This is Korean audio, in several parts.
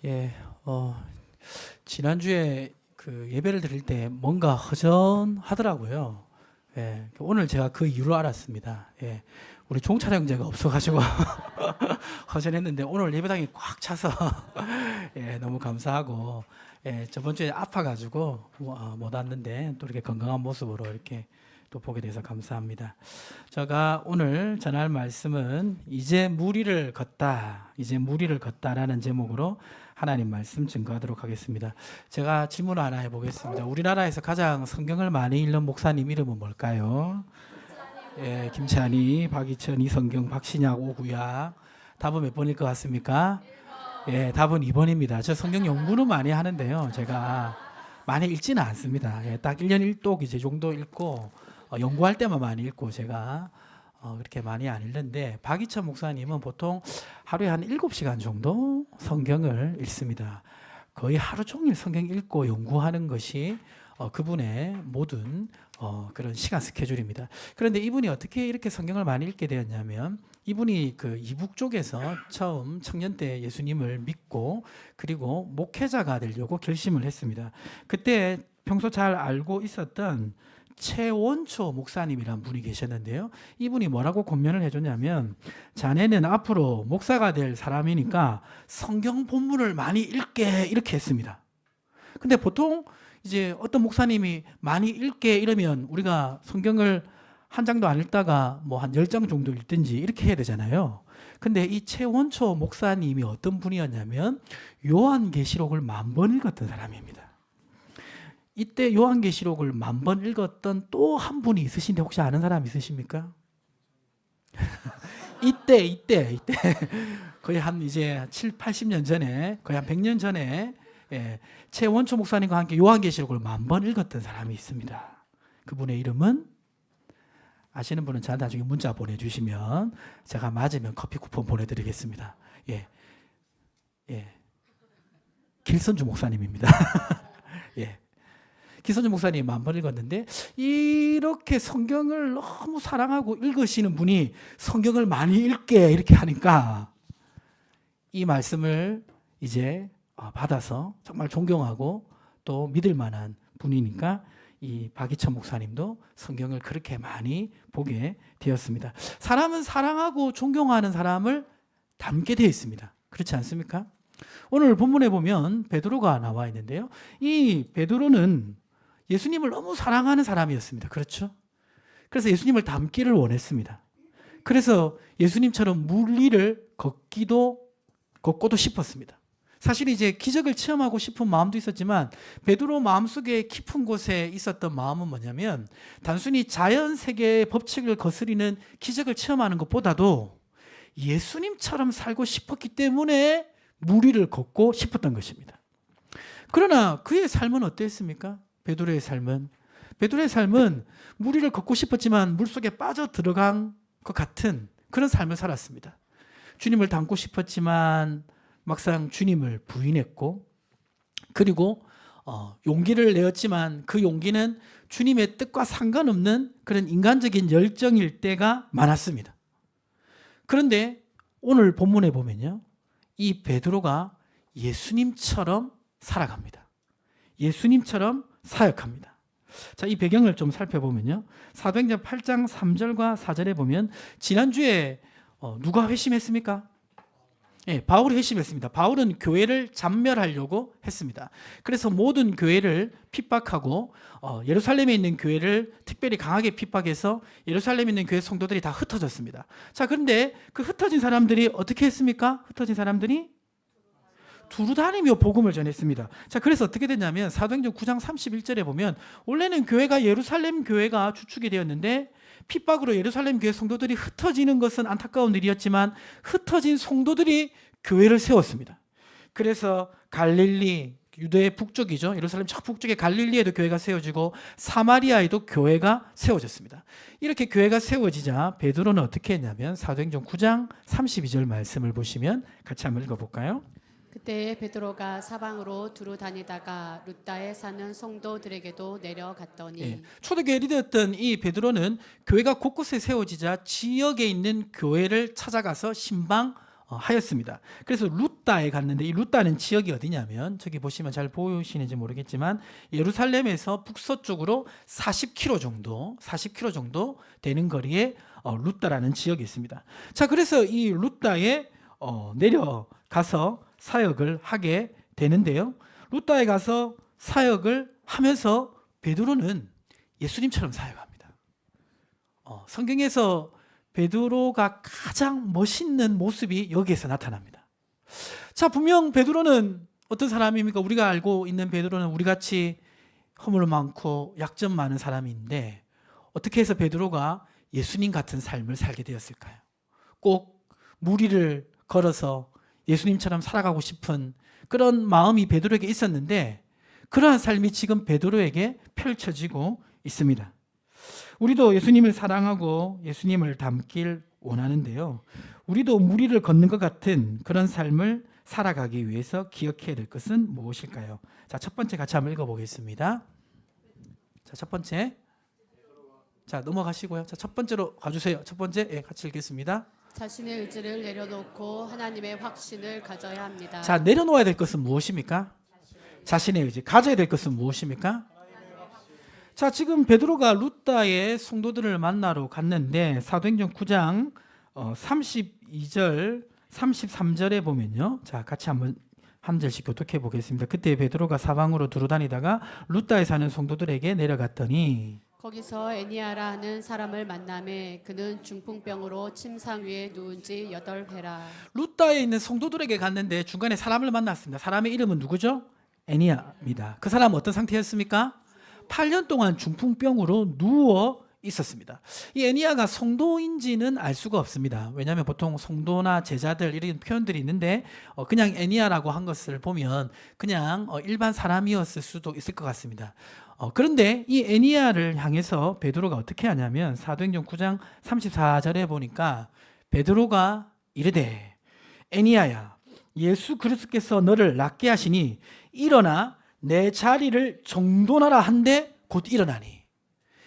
예, 지난주에 그 예배를 드릴 때 뭔가 허전하더라고요. 예, 오늘 제가 그 이유를 알았습니다. 예, 우리 종찰 형제가 없어가지고 허전했는데 오늘 예배당이 꽉 차서 예, 너무 감사하고 예, 저번 주에 아파가지고 못 왔는데 또 이렇게 건강한 모습으로 이렇게 또 보게 돼서 감사합니다. 제가 오늘 전할 말씀은 이제 무리를 걷다라는 제목으로 하나님 말씀 증거하도록 하겠습니다. 제가 질문 하나 해보겠습니다. 우리나라에서 가장 성경을 많이 읽는 목사님 이름은 뭘까요? 예, 김찬희, 박이천, 이성경, 박신약, 오구야. 답은 몇 번일 것 같습니까? 예, 답은 2번입니다. 저 성경 연구는 많이 하는데요. 제가 많이 읽지는 않습니다. 예, 딱 1년 1독 이제 정도 읽고 연구할 때만 많이 읽고 제가 그렇게 많이 안 읽는데 박이천 목사님은 보통 하루에 한 7시간 정도 성경을 읽습니다. 거의 하루 종일 성경 읽고 연구하는 것이 그분의 모든 그런 시간 스케줄입니다. 그런데 이분이 어떻게 이렇게 성경을 많이 읽게 되었냐면 이분이 그 이북 쪽에서 처음 청년 때 예수님을 믿고 그리고 목회자가 되려고 결심을 했습니다. 그때 평소 잘 알고 있었던 최원초 목사님이란 분이 계셨는데요. 이분이 뭐라고 권면을 해줬냐면 자네는 앞으로 목사가 될 사람이니까 성경 본문을 많이 읽게 이렇게 했습니다. 근데 보통 이제 어떤 목사님이 많이 읽게 이러면 우리가 성경을 한 장도 안 읽다가 뭐 한 10장 정도 읽든지 이렇게 해야 되잖아요. 근데 이 최원초 목사님이 어떤 분이었냐면 요한계시록을 10,000번 읽었던 사람입니다. 이때 요한계시록을 10,000번 읽었던 또 한 분이 있으신데 혹시 아는 사람 있으십니까? 이때 거의 한 이제 7, 80년 전에 거의 한 100년 전에 예, 최원초 목사님과 함께 요한계시록을 10,000번 읽었던 사람이 있습니다. 그분의 이름은 아시는 분은 저한테 나중에 문자 보내주시면 제가 맞으면 커피 쿠폰 보내드리겠습니다. 예, 길선주 목사님입니다. 예. 기선주 목사님 10,000번 읽었는데 이렇게 성경을 너무 사랑하고 읽으시는 분이 성경을 많이 읽게 이렇게 하니까 이 말씀을 이제 받아서 정말 존경하고 또 믿을 만한 분이니까 이 박이천 목사님도 성경을 그렇게 많이 보게 되었습니다. 사람은 사랑하고 존경하는 사람을 닮게 되어 있습니다. 그렇지 않습니까? 오늘 본문에 보면 베드로가 나와 있는데요. 이 베드로는 예수님을 너무 사랑하는 사람이었습니다. 그렇죠? 그래서 예수님을 닮기를 원했습니다. 그래서 예수님처럼 물리를 걷고도 싶었습니다. 사실 이제 기적을 체험하고 싶은 마음도 있었지만 베드로 마음속에 깊은 곳에 있었던 마음은 뭐냐면 단순히 자연 세계의 법칙을 거스리는 기적을 체험하는 것보다도 예수님처럼 살고 싶었기 때문에 무리를 걷고 싶었던 것입니다. 그러나 그의 삶은 어땠습니까? 베드로의 삶은 무리를 걷고 싶었지만 물속에 빠져 들어간 것 같은 그런 삶을 살았습니다. 주님을 닮고 싶었지만 막상 주님을 부인했고 그리고 용기를 내었지만 그 용기는 주님의 뜻과 상관없는 그런 인간적인 열정일 때가 많았습니다. 그런데 오늘 본문에 보면요. 이 베드로가 예수님처럼 살아갑니다. 예수님처럼 사역합니다. 자, 이 배경을 좀 살펴보면요. 사도행전 8장 3절과 4절에 보면 지난주에 누가 회심했습니까? 예, 바울이 회심했습니다. 바울은 교회를 잔멸하려고 했습니다. 그래서 모든 교회를 핍박하고 예루살렘에 있는 교회를 특별히 강하게 핍박해서 예루살렘에 있는 교회 성도들이 다 흩어졌습니다. 자, 그런데 그 흩어진 사람들이 어떻게 했습니까? 흩어진 사람들이 두루 다니며 복음을 전했습니다. 자, 그래서 어떻게 됐냐면 사도행전 9장 31절에 보면 원래는 교회가 예루살렘 교회가 주축이 되었는데 핍박으로 예루살렘 교회 성도들이 흩어지는 것은 안타까운 일이었지만 흩어진 성도들이 교회를 세웠습니다. 그래서 갈릴리, 유대의 북쪽이죠. 예루살렘 저 북쪽의 갈릴리에도 교회가 세워지고 사마리아에도 교회가 세워졌습니다. 이렇게 교회가 세워지자 베드로는 어떻게 했냐면 사도행전 9장 32절 말씀을 보시면 같이 한번 읽어볼까요? 그때 베드로가 사방으로 두루 다니다가 룻다에 사는 성도들에게도 내려갔더니 예, 초대교회 리더였던 이 베드로는 교회가 곳곳에 세워지자 지역에 있는 교회를 찾아가서 신방 하였습니다. 그래서 루따에 갔는데 이 루따는 지역이 어디냐면 저기 보시면 잘 보이시는지 모르겠지만 예루살렘에서 북서쪽으로 40km 정도 되는 거리에 루따라는 지역이 있습니다. 자, 그래서 이 루따에 내려가서 사역을 하게 되는데요. 루따에 가서 사역을 하면서 베드로는 예수님처럼 사역합니다. 성경에서 베드로가 가장 멋있는 모습이 여기에서 나타납니다. 자, 분명 베드로는 어떤 사람입니까? 우리가 알고 있는 베드로는 우리같이 허물 많고 약점 많은 사람인데 어떻게 해서 베드로가 예수님 같은 삶을 살게 되었을까요? 꼭 무리를 걸어서 예수님처럼 살아가고 싶은 그런 마음이 베드로에게 있었는데 그러한 삶이 지금 베드로에게 펼쳐지고 있습니다. 우리도 예수님을 사랑하고 예수님을 닮길 원하는데요. 우리도 무리를 걷는 것 같은 그런 삶을 살아가기 위해서 기억해야 될 것은 무엇일까요? 자, 첫 번째 같이 한번 읽어보겠습니다. 자, 첫 번째. 자, 넘어가시고요. 자, 첫 번째로 가주세요. 첫 번째, 같이 읽겠습니다. 자신의 의지를 내려놓고 하나님의 확신을 가져야 합니다. 자, 내려놓아야 될 것은 무엇입니까? 자신의 의지. 가져야 될 것은 무엇입니까? 자, 지금 베드로가 루따의 성도들을 만나러 갔는데 사도행전 9장 32절 33절에 보면요. 자, 같이 한번 한 절씩 교독해 보겠습니다. 그때 베드로가 사방으로 두루 다니다가 루따에 사는 성도들에게 내려갔더니 거기서 애니아라 하는 사람을 만나매 그는 중풍병으로 침상 위에 누운 지 8회라. 루따에 있는 성도들에게 갔는데 중간에 사람을 만났습니다. 사람의 이름은 누구죠? 애니아입니다. 그 사람은 어떤 상태였습니까? 8년 동안 중풍병으로 누워 있었습니다. 이 애니아가 성도인지는 알 수가 없습니다. 왜냐하면 보통 성도나 제자들 이런 표현들이 있는데 그냥 애니아라고 한 것을 보면 그냥 일반 사람이었을 수도 있을 것 같습니다. 그런데 이 애니아를 향해서 베드로가 어떻게 하냐면 사도행전 9장 34절에 보니까 베드로가 이르되 애니아야 예수 그리스도께서 너를 낫게 하시니 일어나 내 자리를 정돈하라 한데 곧 일어나니.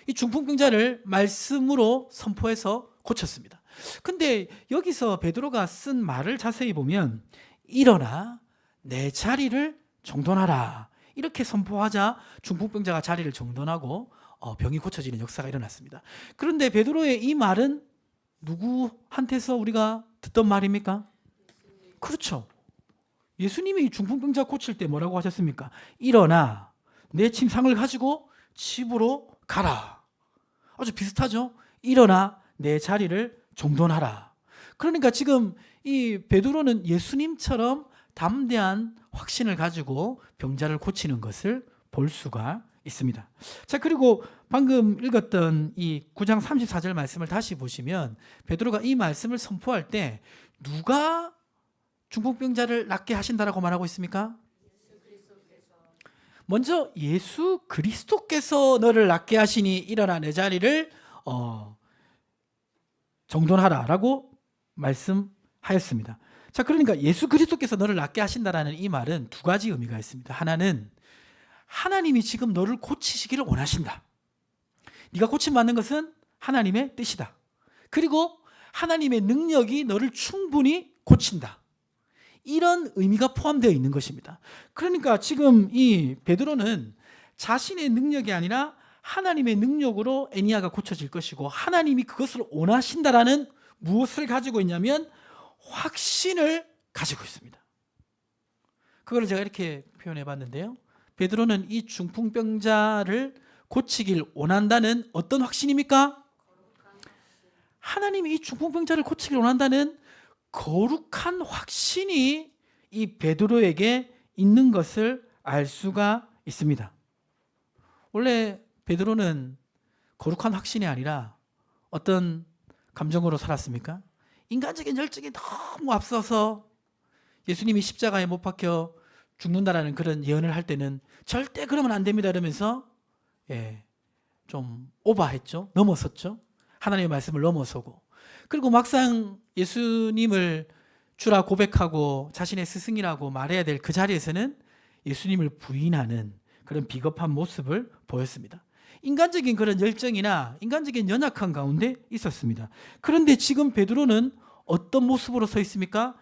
이 중풍병자를 말씀으로 선포해서 고쳤습니다. 근데 여기서 베드로가 쓴 말을 자세히 보면 일어나 내 자리를 정돈하라 이렇게 선포하자 중풍병자가 자리를 정돈하고 병이 고쳐지는 역사가 일어났습니다. 그런데 베드로의 이 말은 누구한테서 우리가 듣던 말입니까? 그렇죠. 예수님이 중풍병자 고칠 때 뭐라고 하셨습니까? 일어나 내 침상을 가지고 집으로 가라. 아주 비슷하죠? 일어나 내 자리를 정돈하라. 그러니까 지금 이 베드로는 예수님처럼 담대한 확신을 가지고 병자를 고치는 것을 볼 수가 있습니다. 자, 그리고 방금 읽었던 이 9장 34절 말씀을 다시 보시면 베드로가 이 말씀을 선포할 때 누가 중풍병자를 낫게 하신다라고 말하고 있습니까? 먼저 예수 그리스도께서 너를 낫게 하시니 일어나 내 자리를 정돈하라라고 말씀하였습니다. 자, 그러니까 예수 그리스도께서 너를 낫게 하신다라는 이 말은 두 가지 의미가 있습니다. 하나는 하나님이 지금 너를 고치시기를 원하신다. 네가 고침받는 것은 하나님의 뜻이다. 그리고 하나님의 능력이 너를 충분히 고친다. 이런 의미가 포함되어 있는 것입니다. 그러니까 지금 이 베드로는 자신의 능력이 아니라 하나님의 능력으로 애니아가 고쳐질 것이고 하나님이 그것을 원하신다라는 무엇을 가지고 있냐면 확신을 가지고 있습니다. 그걸 제가 이렇게 표현해 봤는데요. 베드로는 이 중풍병자를 고치길 원한다는 어떤 확신입니까? 하나님이 이 중풍병자를 고치길 원한다는 거룩한 확신이 이 베드로에게 있는 것을 알 수가 있습니다. 원래 베드로는 거룩한 확신이 아니라 어떤 감정으로 살았습니까? 인간적인 열정이 너무 앞서서 예수님이 십자가에 못 박혀 죽는다라는 그런 예언을 할 때는 절대 그러면 안 됩니다 이러면서 좀 오버했죠. 넘어섰죠. 하나님의 말씀을 넘어서고 그리고 막상 예수님을 주라 고백하고 자신의 스승이라고 말해야 될 그 자리에서는 예수님을 부인하는 그런 비겁한 모습을 보였습니다. 인간적인 그런 열정이나 인간적인 연약한 가운데 있었습니다. 그런데 지금 베드로는 어떤 모습으로 서 있습니까?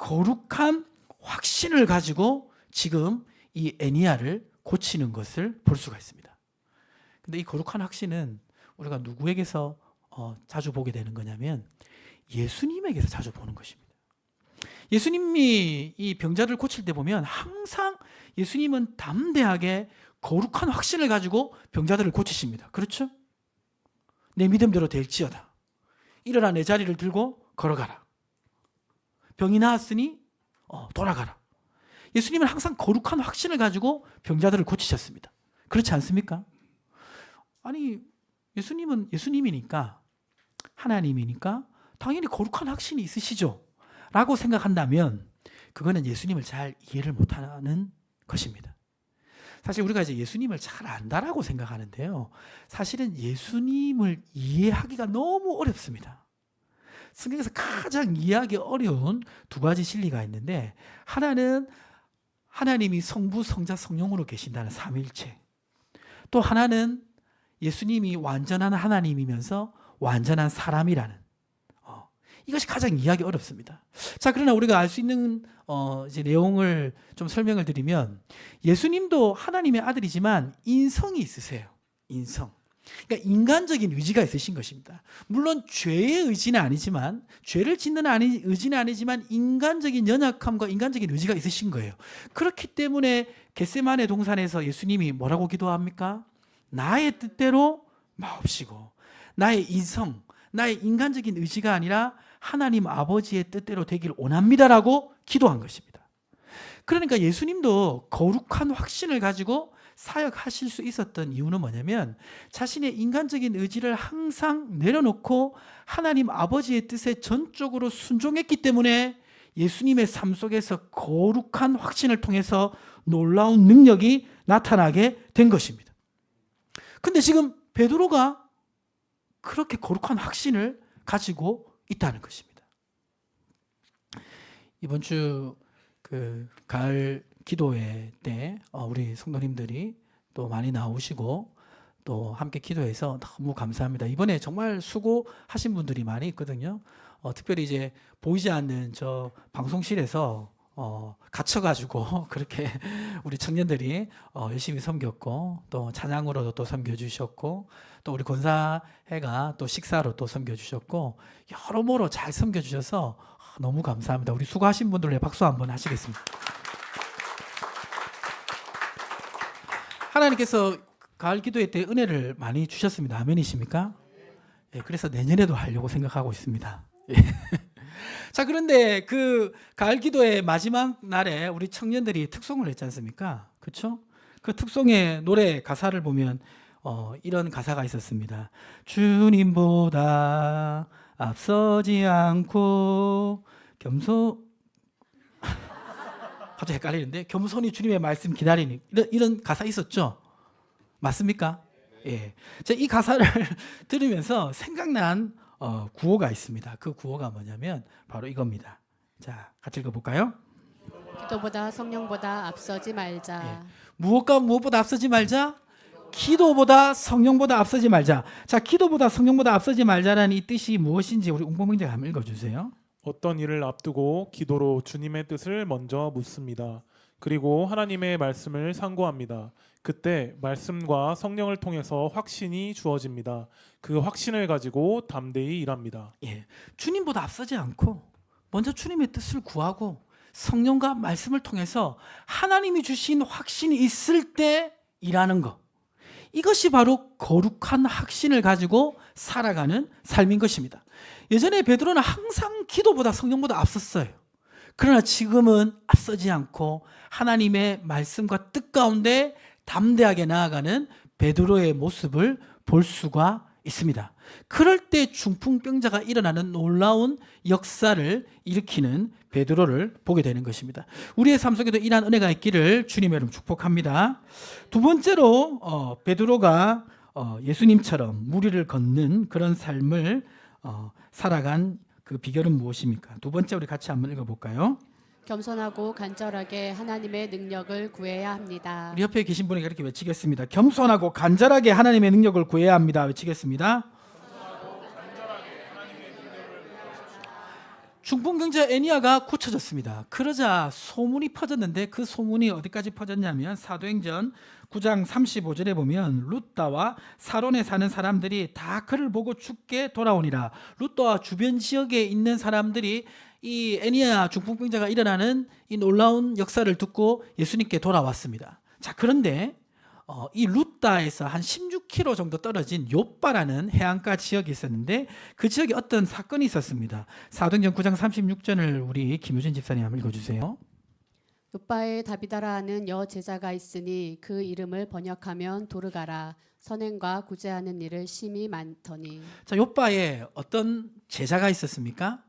거룩한 확신을 가지고 지금 이 애니야를 고치는 것을 볼 수가 있습니다. 근데 이 거룩한 확신은 우리가 누구에게서 자주 보게 되는 거냐면 예수님에게서 자주 보는 것입니다. 예수님이 이 병자를 고칠 때 보면 항상 예수님은 담대하게 거룩한 확신을 가지고 병자들을 고치십니다. 그렇죠? 내 믿음대로 될지어다. 일어나 내 자리를 들고 걸어가라. 병이 나았으니 돌아가라. 예수님은 항상 거룩한 확신을 가지고 병자들을 고치셨습니다. 그렇지 않습니까? 아니, 예수님은 예수님이니까, 하나님이니까 당연히 거룩한 확신이 있으시죠 라고 생각한다면 그거는 예수님을 잘 이해를 못하는 것입니다. 사실 우리가 이제 예수님을 잘 안다라고 생각하는데요, 사실은 예수님을 이해하기가 너무 어렵습니다. 성경에서 가장 이해하기 어려운 두 가지 진리가 있는데, 하나는 하나님이 성부, 성자, 성령으로 계신다는 삼위일체, 또 하나는 예수님이 완전한 하나님이면서 완전한 사람이라는, 이것이 가장 이해하기 어렵습니다. 자, 그러나 우리가 알 수 있는 이제 내용을 좀 설명을 드리면, 예수님도 하나님의 아들이지만 인성이 있으세요. 인성. 그러니까 인간적인 의지가 있으신 것입니다. 물론 죄의 의지는 아니지만, 죄를 짓는 의지는 아니지만 인간적인 연약함과 인간적인 의지가 있으신 거예요. 그렇기 때문에 겟세마네 동산에서 예수님이 뭐라고 기도합니까? 나의 뜻대로 마옵시고, 나의 인성, 나의 인간적인 의지가 아니라 하나님 아버지의 뜻대로 되길 원합니다라고 기도한 것입니다. 그러니까 예수님도 거룩한 확신을 가지고 사역하실 수 있었던 이유는 뭐냐면, 자신의 인간적인 의지를 항상 내려놓고 하나님 아버지의 뜻에 전적으로 순종했기 때문에 예수님의 삶 속에서 거룩한 확신을 통해서 놀라운 능력이 나타나게 된 것입니다. 근데 지금 베드로가 그렇게 거룩한 확신을 가지고 있다는 것입니다. 이번 주 그 가을 기도회 때 우리 성도님들이 또 많이 나오시고 또 함께 기도해서 너무 감사합니다. 이번에 정말 수고하신 분들이 많이 있거든요. 특별히 이제 보이지 않는 저 방송실에서 갇혀가지고 그렇게 우리 청년들이 열심히 섬겼고, 또 찬양으로도 또 섬겨주셨고, 또 우리 권사회가 또 식사로 또 섬겨주셨고, 여러모로 잘 섬겨주셔서 너무 감사합니다. 우리 수고하신 분들에 박수 한번 하시겠습니다. 하나님께서 가을 기도회 때 은혜를 많이 주셨습니다. 아멘이십니까? 예, 그래서 내년에도 하려고 생각하고 있습니다. 예. 자, 그런데 그 가을 기도회 마지막 날에 우리 청년들이 특송을 했지 않습니까? 그렇죠? 그 특송의 노래 가사를 보면 이런 가사가 있었습니다. 주님보다 앞서지 않고 갑자기 헷갈리는데, 겸손히 주님의 말씀 기다리니, 이런 가사 있었죠? 맞습니까? 예. 제가 이 가사를 들으면서 생각난 구호가 있습니다. 그 구호가 뭐냐면 바로 이겁니다. 자, 같이 읽어볼까요? 기도보다 성령보다 앞서지 말자. 예. 무엇과 무엇보다 앞서지 말자? 기도보다 성령보다 앞서지 말자. 자, 기도보다 성령보다 앞서지 말자라는 이 뜻이 무엇인지 우리 웅범명자가 한번 읽어주세요. 어떤 일을 앞두고 기도로 주님의 뜻을 먼저 묻습니다. 그리고 하나님의 말씀을 상고합니다. 그때 말씀과 성령을 통해서 확신이 주어집니다. 그 확신을 가지고 담대히 일합니다. 예, 주님보다 앞서지 않고 먼저 주님의 뜻을 구하고 성령과 말씀을 통해서 하나님이 주신 확신이 있을 때 일하는 것, 이것이 바로 거룩한 확신을 가지고 살아가는 삶인 것입니다. 예전에 베드로는 항상 기도보다 성령보다 앞섰어요. 그러나 지금은 앞서지 않고 하나님의 말씀과 뜻 가운데 담대하게 나아가는 베드로의 모습을 볼 수가 있습니다. 그럴 때 중풍병자가 일어나는 놀라운 역사를 일으키는 베드로를 보게 되는 것입니다. 우리의 삶 속에도 이러한 은혜가 있기를 주님의 이름으로 축복합니다. 두 번째로 베드로가 예수님처럼 무리를 걷는 그런 삶을 살아간 그 비결은 무엇입니까? 두 번째 우리 같이 한번 읽어볼까요? 겸손하고 간절하게 하나님의 능력을 구해야 합니다. 우리 옆에 계신 분에게 이렇게 외치겠습니다. 겸손하고 간절하게 하나님의 능력을 구해야 합니다. 외치겠습니다. 중풍병자 애니야가 고쳐졌습니다. 그러자 소문이 퍼졌는데 그 소문이 어디까지 퍼졌냐면 사도행전 9장 35절에 보면 룻다와 사론에 사는 사람들이 다 그를 보고 죽게 돌아오니라. 룻다와 주변 지역에 있는 사람들이 이 애니야 중풍병자가 일어나는 이 놀라운 역사를 듣고 예수님께 돌아왔습니다. 자, 그런데 이 룻다에서 한 16km 정도 떨어진 요빠라는 해안가 지역이 있었는데 그 지역에 어떤 사건이 있었습니다. 사도행전 9장 36절을 우리 김유진 집사님 한번 읽어주세요. 요빠에 다비다라 하는 여제자가 있으니 그 이름을 번역하면 도르가라. 선행과 구제하는 일을 심히 많더니. 자, 요빠에 어떤 제자가 있었습니까?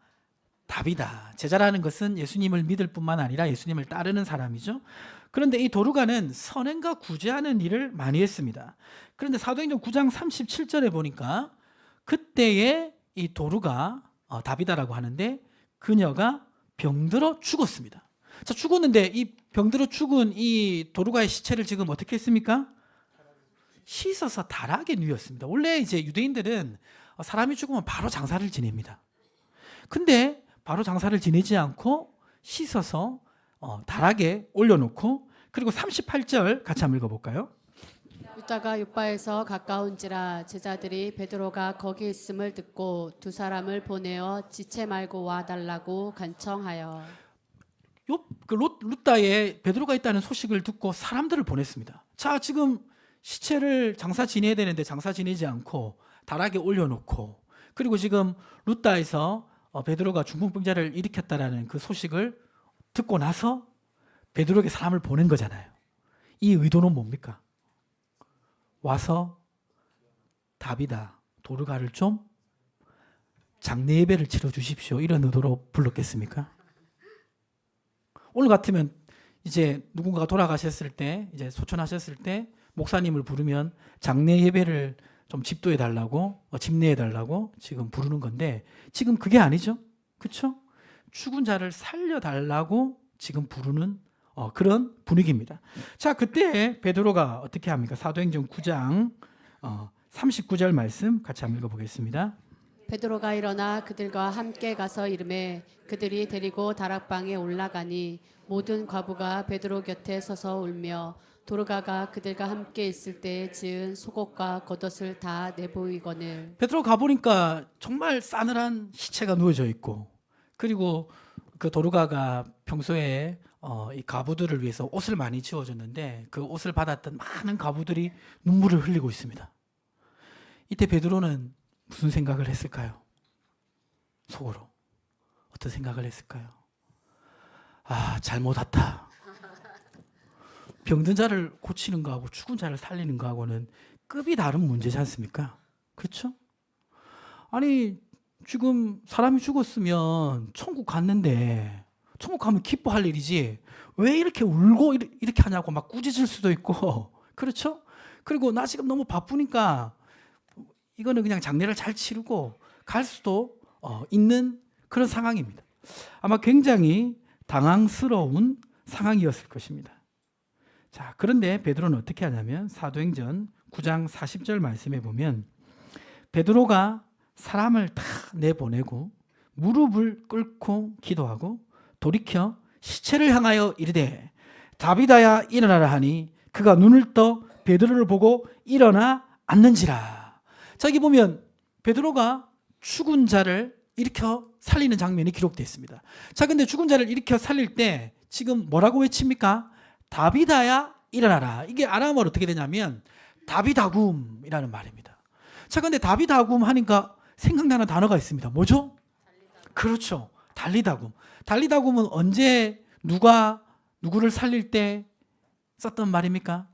다비다. 제자라는 것은 예수님을 믿을 뿐만 아니라 예수님을 따르는 사람이죠. 그런데 이 도르가는 선행과 구제하는 일을 많이 했습니다. 그런데 사도행전 9장 37절에 보니까 그때에 이 도르가 다비다라고 하는데 그녀가 병들어 죽었습니다. 자, 죽었는데 이 병들어 죽은 이 도르가의 시체를 지금 어떻게 했습니까? 씻어서 다락에 누웠습니다. 원래 이제 유대인들은 사람이 죽으면 바로 장사를 지냅니다. 근데 바로 장사를 지내지 않고 씻어서 다락에 올려놓고 그리고 38절 같이 한번 읽어볼까요? 룻다가 요빠에서 가까운지라 제자들이 베드로가 거기 있음을 듣고 두 사람을 보내어 지체 말고 와달라고 간청하여. 룻다에 베드로가 있다는 소식을 듣고 사람들을 보냈습니다. 자, 지금 시체를 장사 지내야 되는데 장사 지내지 않고 다락에 올려놓고 그리고 지금 룻다에서 베드로가 중풍병자를 일으켰다라는 그 소식을 듣고 나서 베드로에게 사람을 보낸 거잖아요. 이 의도는 뭡니까? 와서 다비다, 도르가를 좀 장례 예배를 치러 주십시오. 이런 의도로 불렀겠습니까? 오늘 같으면 이제 누군가가 돌아가셨을 때, 이제 소천하셨을 때 목사님을 부르면 장례 예배를 좀 집도해 달라고, 집례해 달라고 지금 부르는 건데 지금 그게 아니죠. 그렇죠? 죽은 자를 살려 달라고 지금 부르는 그런 분위기입니다. 자, 그때 베드로가 어떻게 합니까? 사도행전 9장 39절 말씀 같이 한번 읽어보겠습니다. 베드로가 일어나 그들과 함께 가서 이르매 그들이 데리고 다락방에 올라가니 모든 과부가 베드로 곁에 서서 울며 도르가가 그들과 함께 있을 때 지은 속옷과 겉옷을 다 내보이거늘. 베드로 가보니까 정말 싸늘한 시체가 누워져 있고 그리고 그 도르가가 평소에 이 가부들을 위해서 옷을 많이 지어줬는데 그 옷을 받았던 많은 가부들이 눈물을 흘리고 있습니다. 이때 베드로는 무슨 생각을 했을까요? 속으로 어떤 생각을 했을까요? 아, 잘못 왔다. 병든 자를 고치는 거하고 죽은 자를 살리는 거하고는 급이 다른 문제지 않습니까? 그렇죠? 아니 지금 사람이 죽었으면 천국 갔는데 천국 가면 기뻐할 일이지 왜 이렇게 울고 이렇게 하냐고 막 꾸짖을 수도 있고 그렇죠? 그리고 나 지금 너무 바쁘니까 이거는 그냥 장례를 잘 치르고 갈 수도 있는 그런 상황입니다. 아마 굉장히 당황스러운 상황이었을 것입니다. 자, 그런데 베드로는 어떻게 하냐면 사도행전 9장 40절 말씀에 보면 베드로가 사람을 다 내보내고 무릎을 꿇고 기도하고 돌이켜 시체를 향하여 이르되 다비다야 일어나라 하니 그가 눈을 떠 베드로를 보고 일어나 앉는지라. 자, 여기 보면 베드로가 죽은 자를 일으켜 살리는 장면이 기록되어 있습니다. 자, 근데 죽은 자를 일으켜 살릴 때 지금 뭐라고 외칩니까? 다비다야 일어나라. 이게 아람어로 어떻게 되냐면 다비다굼이라는 말입니다. 자, 근데 다비다굼 하니까 생각나는 단어가 있습니다. 뭐죠? 그렇죠. 달리다굼. 달리다굼은 언제 누가 누구를 살릴 때 썼던 말입니까?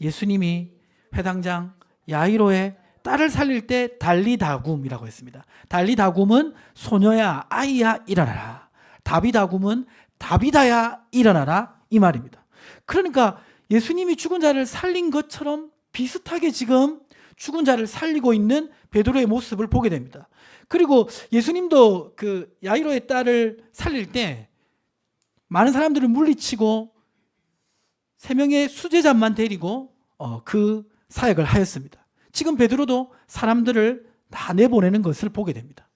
예수님이 회당장 야이로의 딸을 살릴 때 달리다굼이라고 했습니다. 달리다굼은 소녀야, 아이야, 일어나라. 다비다굼은 다비다야, 일어나라. 이 말입니다. 그러니까 예수님이 죽은 자를 살린 것처럼 비슷하게 지금 죽은 자를 살리고 있는 베드로의 모습을 보게 됩니다. 그리고 예수님도 그 야이로의 딸을 살릴 때 많은 사람들을 물리치고 3명의 수제자만 데리고 그 사역을 하였습니다. 지금 베드로도 사람들을 다 내보내는 것을 보게 됩니다.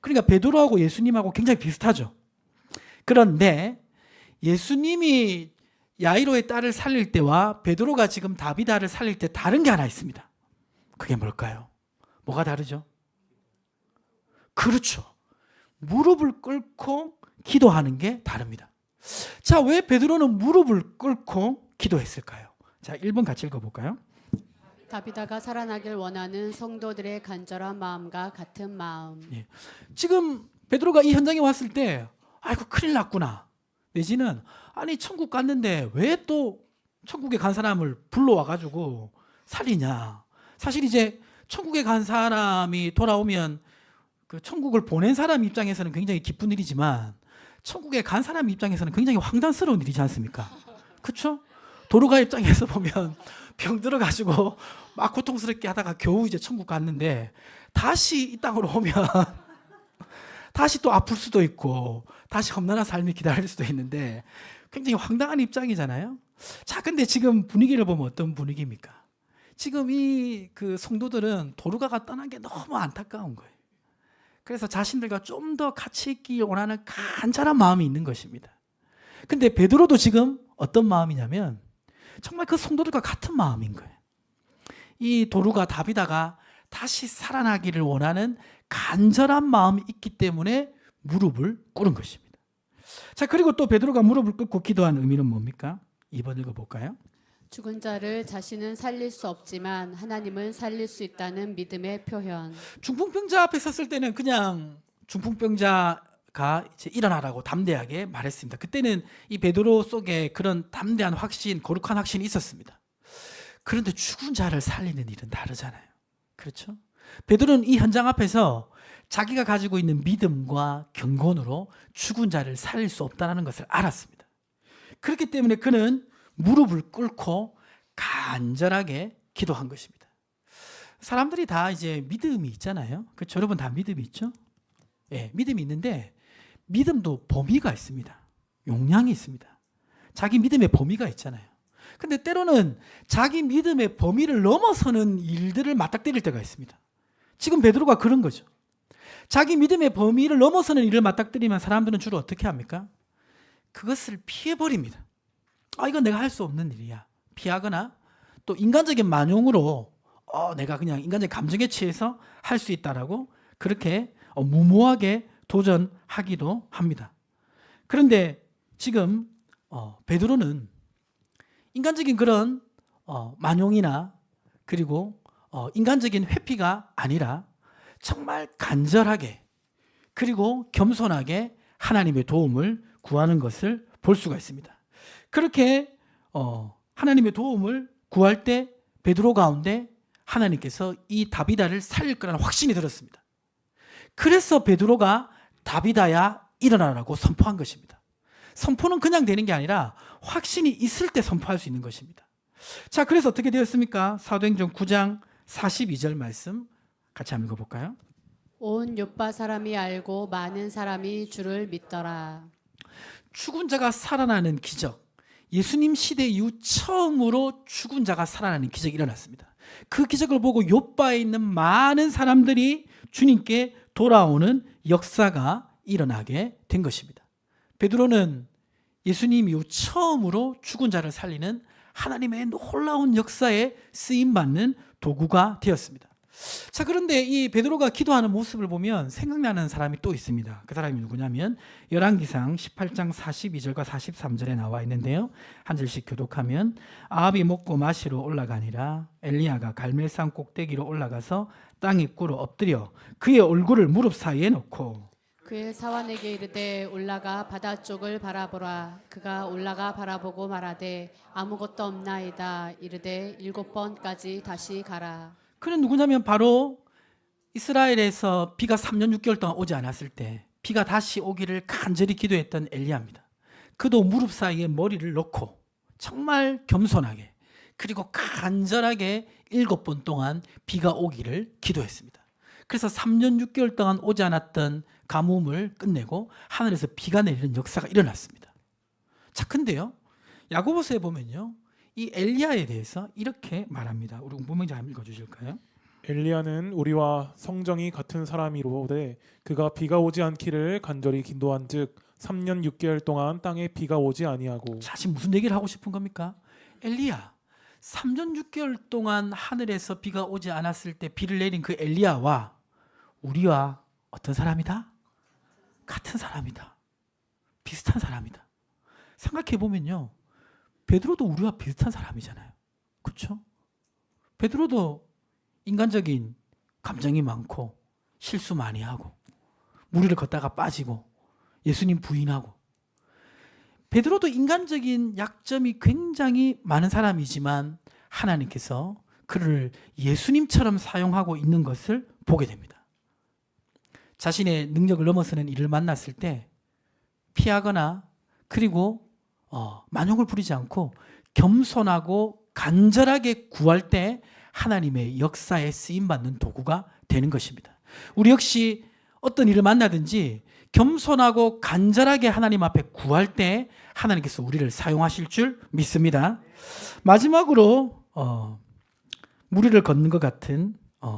그러니까 베드로하고 예수님하고 굉장히 비슷하죠. 그런데 예수님이 야이로의 딸을 살릴 때와 베드로가 지금 다비다를 살릴 때 다른 게 하나 있습니다. 그게 뭘까요? 뭐가 다르죠? 그렇죠. 무릎을 꿇고 기도하는 게 다릅니다. 자, 왜 베드로는 무릎을 꿇고 기도했을까요? 자, 1번 같이 읽어볼까요? 다비다가 살아나길 원하는 성도들의 간절한 마음과 같은 마음. 예. 지금 베드로가 이 현장에 왔을 때 아이고 큰일 났구나. 내지는 아니 천국 갔는데 왜 또 천국에 간 사람을 불러와가지고 살리냐. 사실 이제 천국에 간 사람이 돌아오면 그 천국을 보낸 사람 입장에서는 굉장히 기쁜 일이지만 천국에 간 사람 입장에서는 굉장히 황당스러운 일이지 않습니까? 그렇죠? 도로가 입장에서 보면 병 들어가지고 막 고통스럽게 하다가 겨우 이제 천국 갔는데 다시 이 땅으로 오면 다시 또 아플 수도 있고 다시 험난한 삶이 기다릴 수도 있는데 굉장히 황당한 입장이잖아요. 자, 근데 지금 분위기를 보면 어떤 분위기입니까? 지금 이 그 성도들은 도르가가 떠난 게 너무 안타까운 거예요. 그래서 자신들과 좀 더 같이 있기 원하는 간절한 마음이 있는 것입니다. 근데 베드로도 지금 어떤 마음이냐면 정말 그 성도들과 같은 마음인 거예요. 이 도르가 다비다가 다시 살아나기를 원하는 간절한 마음이 있기 때문에 무릎을 꿇은 것입니다. 자, 그리고 또 베드로가 무릎을 꿇고 기도한 의미는 뭡니까? 2번 읽어볼까요? 죽은 자를 자신은 살릴 수 없지만 하나님은 살릴 수 있다는 믿음의 표현. 중풍병자 앞에 섰을 때는 그냥 중풍병자가 이제 일어나라고 담대하게 말했습니다. 그때는 이 베드로 속에 그런 담대한 확신, 거룩한 확신이 있었습니다. 그런데 죽은 자를 살리는 일은 다르잖아요. 그렇죠? 베드로는 이 현장 앞에서 자기가 가지고 있는 믿음과 경건으로 죽은 자를 살릴 수 없다는 것을 알았습니다. 그렇기 때문에 그는 무릎을 꿇고 간절하게 기도한 것입니다. 사람들이 다 이제 믿음이 있잖아요. 그렇죠? 여러분 다 믿음이 있죠? 예, 믿음이 있는데 믿음도 범위가 있습니다. 용량이 있습니다. 자기 믿음의 범위가 있잖아요. 근데 때로는 자기 믿음의 범위를 넘어서는 일들을 맞닥뜨릴 때가 있습니다. 지금 베드로가 그런 거죠. 자기 믿음의 범위를 넘어서는 일을 맞닥뜨리면 사람들은 주로 어떻게 합니까? 그것을 피해버립니다. 아, 이건 내가 할 수 없는 일이야. 피하거나 또 인간적인 만용으로 내가 그냥 인간적인 감정에 취해서 할 수 있다라고 그렇게 무모하게 도전하기도 합니다. 그런데 지금 베드로는 인간적인 그런 만용이나 그리고 인간적인 회피가 아니라 정말 간절하게 그리고 겸손하게 하나님의 도움을 구하는 것을 볼 수가 있습니다. 그렇게 하나님의 도움을 구할 때 베드로 가운데 하나님께서 이 다비다를 살릴 거라는 확신이 들었습니다. 그래서 베드로가 다비다야 일어나라고 선포한 것입니다. 선포는 그냥 되는 게 아니라 확신이 있을 때 선포할 수 있는 것입니다. 자, 그래서 어떻게 되었습니까? 사도행전 9장 42절 말씀 같이 한번 읽어볼까요? 온 요파 사람이 알고 많은 사람이 주를 믿더라. 죽은 자가 살아나는 기적. 예수님 시대 이후 처음으로 죽은 자가 살아나는 기적이 일어났습니다. 그 기적을 보고 요바에 있는 많은 사람들이 주님께 돌아오는 역사가 일어나게 된 것입니다. 베드로는 예수님 이후 처음으로 죽은 자를 살리는 하나님의 놀라운 역사에 쓰임받는 도구가 되었습니다. 자, 그런데 이 베드로가 기도하는 모습을 보면 생각나는 사람이 또 있습니다. 그 사람이 누구냐면 열왕기상 18장 42절과 43절에 나와 있는데요. 한 절씩 교독하면 아합이 먹고 마시러 올라가니라 엘리야가 갈멜산 꼭대기로 올라가서 땅에 꿇어 엎드려 그의 얼굴을 무릎 사이에 놓고 그의 사환에게 이르되 올라가 바다 쪽을 바라보라. 그가 올라가 바라보고 말하되 아무것도 없나이다. 이르되 7번까지 다시 가라. 그는 누구냐면 바로 이스라엘에서 비가 3년 6개월 동안 오지 않았을 때 비가 다시 오기를 간절히 기도했던 엘리야입니다. 그도 무릎 사이에 머리를 넣고 정말 겸손하게 그리고 간절하게 7번 동안 비가 오기를 기도했습니다. 그래서 3년 6개월 동안 오지 않았던 가뭄을 끝내고 하늘에서 비가 내리는 역사가 일어났습니다. 자, 근데요, 야고보서에 보면요, 이 엘리야에 대해서 이렇게 말합니다. 우리 문명자 한번 읽어주실까요? 엘리야는 우리와 성정이 같은 사람이로되 그가 비가 오지 않기를 간절히 기도한즉 3년 6개월 동안 땅에 비가 오지 아니하고. 자, 지금 무슨 얘기를 하고 싶은 겁니까? 엘리야, 3년 6개월 동안 하늘에서 비가 오지 않았을 때 비를 내린 그 엘리야와 우리와 어떤 사람이다? 같은 사람이다. 비슷한 사람이다. 생각해 보면요, 베드로도 우리와 비슷한 사람이잖아요. 그렇죠? 베드로도 인간적인 감정이 많고 실수 많이 하고 무리를 걷다가 빠지고 예수님 부인하고, 베드로도 인간적인 약점이 굉장히 많은 사람이지만 하나님께서 그를 예수님처럼 사용하고 있는 것을 보게 됩니다. 자신의 능력을 넘어서는 일을 만났을 때 피하거나 그리고 만용을 부리지 않고 겸손하고 간절하게 구할 때 하나님의 역사에 쓰임받는 도구가 되는 것입니다. 우리 역시 어떤 일을 만나든지 겸손하고 간절하게 하나님 앞에 구할 때 하나님께서 우리를 사용하실 줄 믿습니다. 마지막으로 무리를 걷는 것 같은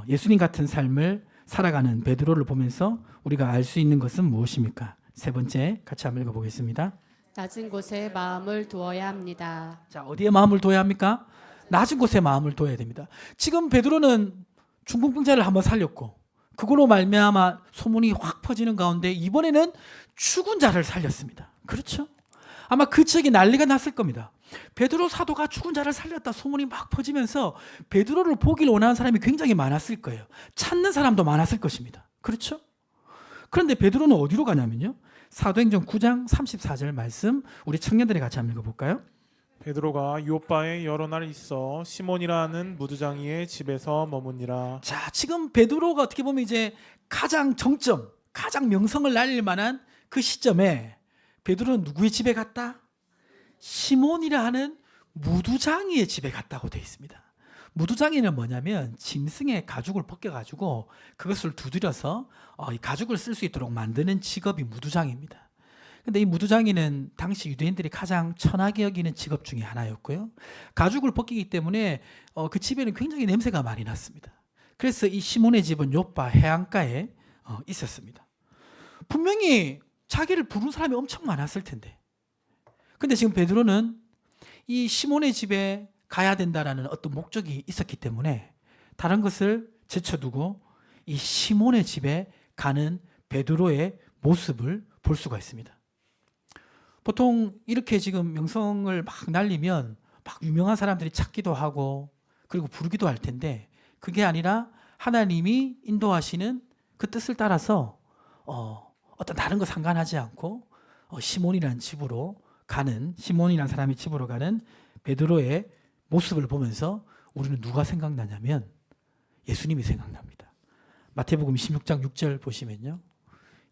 예수님 같은 삶을 살아가는 베드로를 보면서 우리가 알 수 있는 것은 무엇입니까? 세 번째 같이 한번 읽어보겠습니다. 낮은 곳에 마음을 두어야 합니다. 자, 어디에 마음을 둬야 합니까? 낮은 곳에 마음을 둬야 됩니다. 지금 베드로는 중풍병자를 한번 살렸고 그걸로 말미암아 소문이 확 퍼지는 가운데 이번에는 죽은 자를 살렸습니다. 그렇죠? 아마 그 지역에 난리가 났을 겁니다. 베드로 사도가 죽은 자를 살렸다 소문이 막 퍼지면서 베드로를 보기를 원하는 사람이 굉장히 많았을 거예요. 찾는 사람도 많았을 것입니다. 그렇죠? 그런데 베드로는 어디로 가냐면요, 사도행전 9장 34절 말씀 우리 청년들이 같이 한번 읽어볼까요? 베드로가 요바에 여러 날 있어 시몬이라는 무두장이의 집에서 머무니라. 자, 지금 베드로가 어떻게 보면 이제 가장 정점, 가장 명성을 날릴 만한 그 시점에 베드로는 누구의 집에 갔다? 시몬이라 하는 무두장이의 집에 갔다고 되어 있습니다. 무두장이는 뭐냐면 짐승의 가죽을 벗겨가지고 그것을 두드려서 이 가죽을 쓸 수 있도록 만드는 직업이 무두장입니다. 근데 이 무두장이는 당시 유대인들이 가장 천하게 여기는 직업 중에 하나였고요. 가죽을 벗기기 때문에 그 집에는 굉장히 냄새가 많이 났습니다. 그래서 이 시몬의 집은 요파 해안가에 있었습니다. 분명히 자기를 부른 사람이 엄청 많았을 텐데, 근데 지금 베드로는 이 시몬의 집에 가야 된다라는 어떤 목적이 있었기 때문에 다른 것을 제쳐두고 이 시몬의 집에 가는 베드로의 모습을 볼 수가 있습니다. 보통 이렇게 지금 명성을 막 날리면 막 유명한 사람들이 찾기도 하고 그리고 부르기도 할 텐데, 그게 아니라 하나님이 인도하시는 그 뜻을 따라서 어떤 다른 거 상관하지 않고 시몬이라는 집으로 가는, 시몬이라는 사람이 집으로 가는 베드로의 모습을 보면서 우리는 누가 생각나냐면 예수님이 생각납니다. 마태복음 16장 6절 보시면요,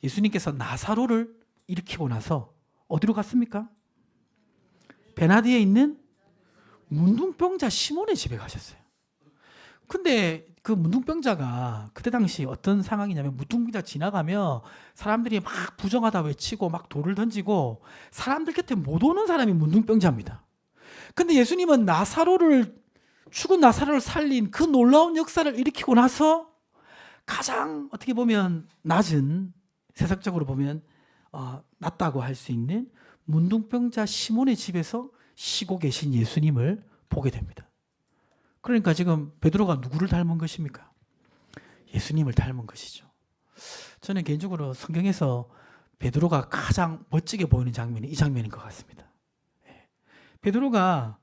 예수님께서 나사로를 일으키고 나서 어디로 갔습니까? 베나디에 있는 문둥병자 시몬의 집에 가셨어요. 근데 그 문둥병자가 그때 당시 어떤 상황이냐면, 문둥병자 지나가면 사람들이 막 부정하다 외치고 막 돌을 던지고 사람들 곁에 못 오는 사람이 문둥병자입니다. 근데 예수님은 죽은 나사로를 살린 그 놀라운 역사를 일으키고 나서 가장 어떻게 보면 낮은, 세상적으로 보면 낮다고 할 수 있는 문둥병자 시몬의 집에서 쉬고 계신 예수님을 보게 됩니다. 그러니까 지금 베드로가 누구를 닮은 것입니까? 예수님을 닮은 것이죠. 저는 개인적으로 성경에서 베드로가 가장 멋지게 보이는 장면이 이 장면인 것 같습니다. 베드로가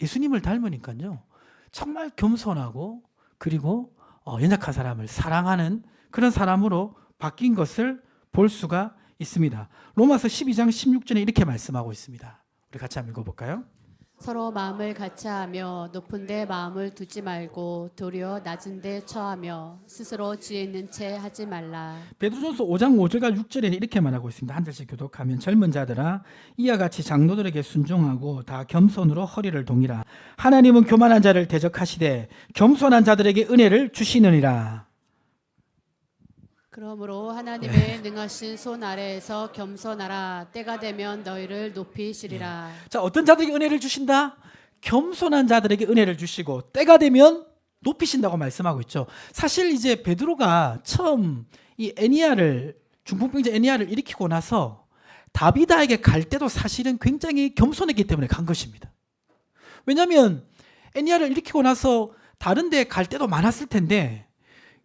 예수님을 닮으니까요, 정말 겸손하고 그리고 연약한 사람을 사랑하는 그런 사람으로 바뀐 것을 볼 수가 있습니다. 로마서 12장 16절에 이렇게 말씀하고 있습니다. 우리 같이 한번 읽어볼까요? 서로 마음을 같이하며 높은 데 마음을 두지 말고 도리어 낮은 데 처하며 스스로 지혜 있는 채 하지 말라. 베드로전서 5장 5절과 6절에 이렇게 말하고 있습니다. 한 절씩 교독하면, 젊은 자들아 이와 같이 장로들에게 순종하고 다 겸손으로 허리를 동이라. 하나님은 교만한 자를 대적하시되 겸손한 자들에게 은혜를 주시느니라. 그러므로 하나님의 능하신 손 아래에서 겸손하라. 때가 되면 너희를 높이시리라. 자, 어떤 자들에게 은혜를 주신다? 겸손한 자들에게 은혜를 주시고 때가 되면 높이신다고 말씀하고 있죠. 사실 이제 베드로가 처음 이 애니야를 중풍병자 애니야를 일으키고 나서 다비다에게 갈 때도 사실은 굉장히 겸손했기 때문에 간 것입니다. 왜냐하면 애니야를 일으키고 나서 다른 데 갈 때도 많았을 텐데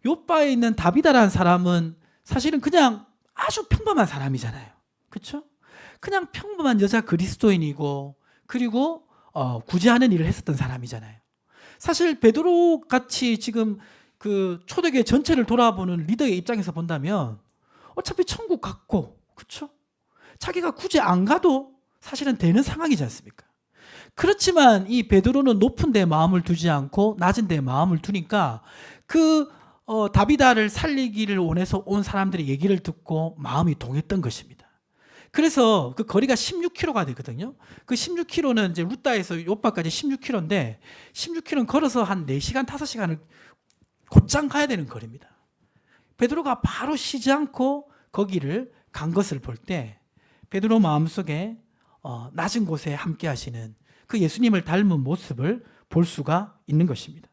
요바에 있는 다비다라는 사람은 사실은 그냥 아주 평범한 사람이잖아요. 그렇죠? 그냥 평범한 여자 그리스도인이고 그리고 구제하는 일을 했었던 사람이잖아요. 사실 베드로 같이 지금 그 초대교회 전체를 돌아보는 리더의 입장에서 본다면 어차피 천국 갔고, 그렇죠? 자기가 굳이 안 가도 사실은 되는 상황이지 않습니까? 그렇지만 이 베드로는 높은 데 마음을 두지 않고 낮은 데 마음을 두니까 다비다를 살리기를 원해서 온 사람들의 얘기를 듣고 마음이 동했던 것입니다. 그래서 그 거리가 16km가 되거든요. 그 16km는 이제 루다에서 요바까지 16km인데 16km는 걸어서 한 4시간, 5시간을 곧장 가야 되는 거리입니다. 베드로가 바로 쉬지 않고 거기를 간 것을 볼 때 베드로 마음속에 낮은 곳에 함께 하시는 그 예수님을 닮은 모습을 볼 수가 있는 것입니다.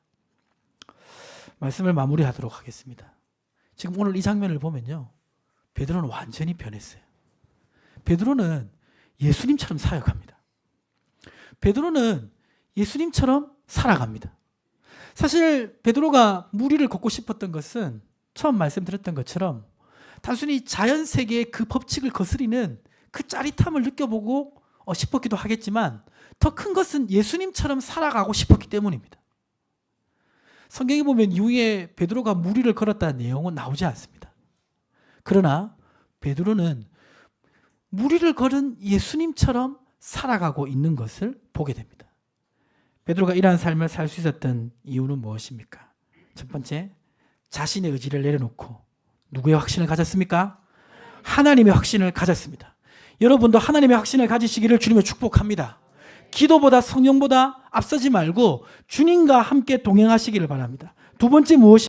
말씀을 마무리하도록 하겠습니다. 지금 오늘 이 장면을 보면요. 베드로는 완전히 변했어요. 베드로는 예수님처럼 사역합니다. 베드로는 예수님처럼 살아갑니다. 사실 베드로가 무리를 걷고 싶었던 것은 처음 말씀드렸던 것처럼 단순히 자연 세계의 그 법칙을 거스리는 그 짜릿함을 느껴보고 싶었기도 하겠지만 더 큰 것은 예수님처럼 살아가고 싶었기 때문입니다. 성경에 보면 이후에 베드로가 무리를 걸었다는 내용은 나오지 않습니다. 그러나 베드로는 무리를 걸은 예수님처럼 살아가고 있는 것을 보게 됩니다. 베드로가 이러한 삶을 살 수 있었던 이유는 무엇입니까? 첫 번째, 자신의 의지를 내려놓고 누구의 확신을 가졌습니까? 하나님의 확신을 가졌습니다. 여러분도 하나님의 확신을 가지시기를 주님의 축복합니다. 기도보다 성령보다 앞서지 말고 주님과 함께 동행하시기를 바랍니다. 두 번째 무엇이